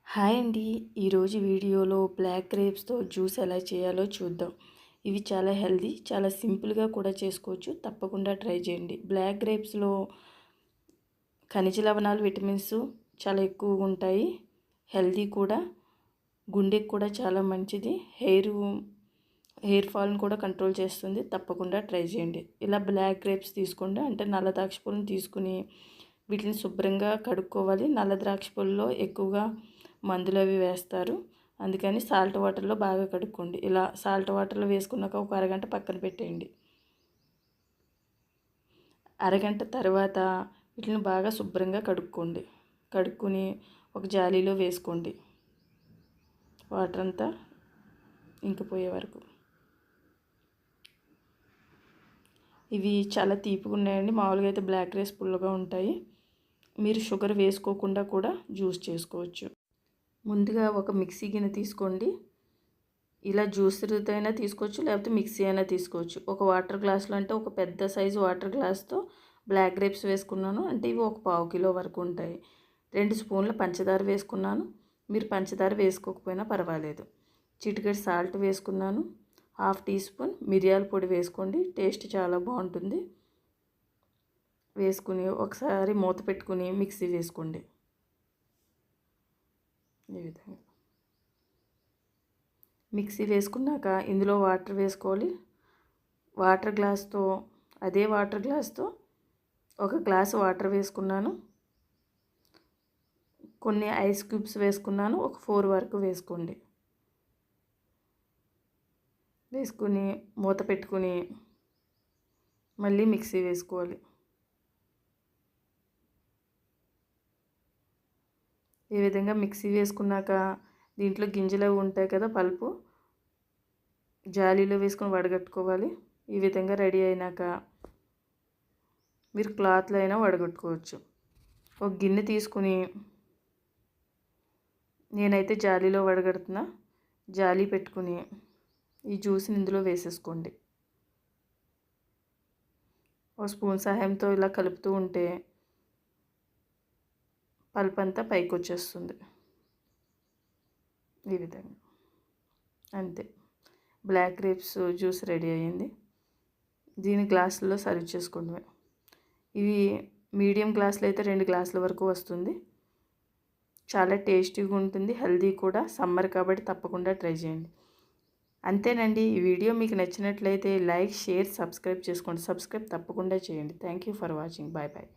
Hi అండి. ఈరోజు వీడియోలో బ్లాక్ గ్రేప్స్తో జ్యూస్ ఎలా చేయాలో చూద్దాం. ఇవి చాలా హెల్దీ, చాలా సింపుల్గా కూడా చేసుకోవచ్చు. తప్పకుండా ట్రై చేయండి. బ్లాక్ గ్రేప్స్లో ఖనిజ లవణాలు, విటమిన్స్ చాలా ఎక్కువగా ఉంటాయి. హెల్దీ కూడా, గుండెకి కూడా చాలా మంచిది. హెయిర్ ఫాల్ని కూడా కంట్రోల్ చేస్తుంది. తప్పకుండా ట్రై చేయండి. ఇలా బ్లాక్ గ్రేప్స్ తీసుకోండి. అంటే నల్ల ద్రాక్ష పళ్ళని తీసుకుని వీటిని శుభ్రంగా కడుక్కోవాలి. నల్ల ద్రాక్ష పళ్ళలో ఎక్కువగా మందులు అవి వేస్తారు. అందుకని సాల్ట్ వాటర్లో బాగా కడుక్కోండి. ఇలా సాల్ట్ వాటర్లో వేసుకున్నాక ఒక అరగంట పక్కన పెట్టేయండి. అరగంట తర్వాత వీటిని బాగా శుభ్రంగా కడుక్కోండి. కడుక్కుని ఒక జాలీలో వేసుకోండి. వాటర్ అంతా ఇంకిపోయే వరకు. ఇవి చాలా తీపిగా ఉన్నాయండి. మామూలుగా అయితే బ్లాక్ రైస్ పుల్లగా ఉంటాయి. మీరు షుగర్ వేసుకోకుండా కూడా జ్యూస్ చేసుకోవచ్చు. ముందుగా ఒక మిక్సీ గిన్నె తీసుకోండి. ఇలా జ్యూసర్తో అయినా తీసుకోవచ్చు, లేకపోతే మిక్సీ అయినా తీసుకోవచ్చు. ఒక వాటర్ గ్లాసులో, అంటే ఒక పెద్ద సైజు వాటర్ గ్లాస్తో బ్లాక్ గ్రేప్స్ వేసుకున్నాను. అంటే ఇవి ఒక 1/2 కిలో వరకు ఉంటాయి. 2 స్పూన్ల పంచదార వేసుకున్నాను. మీరు పంచదార వేసుకోకపోయినా పర్వాలేదు. చిటికెడు సాల్ట్ వేసుకున్నాను. 1/2 టీ స్పూన్ మిరియాల పొడి వేసుకోండి. టేస్ట్ చాలా బాగుంటుంది. వేసుకుని ఒకసారి మూత పెట్టుకుని మిక్సీ వేసుకోండి. ఈ విధంగా మిక్సీ వేసుకున్నాక ఇందులో వాటర్ వేసుకోవాలి. అదే వాటర్ గ్లాస్తో ఒక గ్లాసు వాటర్ వేసుకున్నాను. కొన్ని ఐస్ క్యూబ్స్ వేసుకున్నాను. ఒక 4 వరకు వేసుకోండి. వేసుకుని మూత పెట్టుకుని మళ్ళీ మిక్సీ వేసుకోవాలి. ఈ విధంగా మిక్సీ వేసుకున్నాక దీంట్లో గింజలు అవి ఉంటాయి కదా, పల్పు జాలీలో వేసుకొని వడగట్టుకోవాలి. ఈ విధంగా రెడీ అయినాక మీరు క్లాత్లో అయినా వడగట్టుకోవచ్చు. ఒక గిన్నె తీసుకుని, నేనైతే జాలీలో వడగడుతున్నా. జాలీ పెట్టుకుని ఈ జ్యూస్ని ఇందులో వేసేసుకోండి. ఒక స్పూన్ సహాయంతో ఇలా కలుపుతూ ఉంటే పల్ప్ అంతా పైకి వచ్చేస్తుంది. ఈ విధంగా అంతే, బ్లాక్ గ్రేప్స్ జ్యూస్ రెడీ అయ్యింది. దీని గ్లాసుల్లో సర్వ్ చేసుకోండి. ఇవి మీడియం గ్లాసులు అయితే 2 గ్లాసుల వరకు వస్తుంది. చాలా టేస్టీగా ఉంటుంది, హెల్దీ కూడా. సమ్మర్ కాబట్టి తప్పకుండా ట్రై చేయండి. అంతేనండి. ఈ వీడియో మీకు నచ్చినట్లయితే లైక్, షేర్, సబ్స్క్రైబ్ చేసుకోండి. సబ్స్క్రైబ్ తప్పకుండా చేయండి. Thank you for watching. Bye bye.